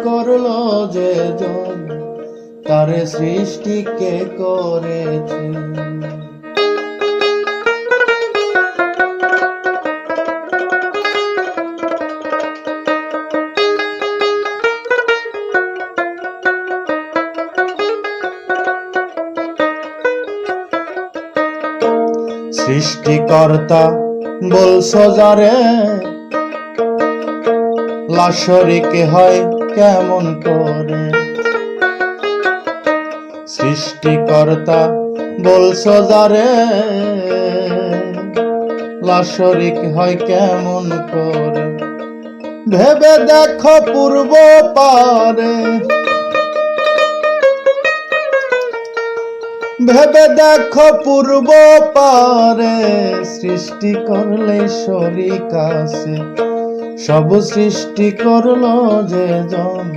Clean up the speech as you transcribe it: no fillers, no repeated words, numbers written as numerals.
করলো যে জন, তারে সৃষ্টি কে করেছে? সৃষ্টিকর্তা বলছো যারে, লাশরিক হয় কেমন করে? সৃষ্টিকর্তা বলছো যারে, লাশরিক হয় কেমন করে? ভেবে দেখো পূর্ব পারে, ভেবে দেখো পূর্ব পারে, সৃষ্টি করলে শরীক আছে, সব সৃষ্টি করলো যে জন।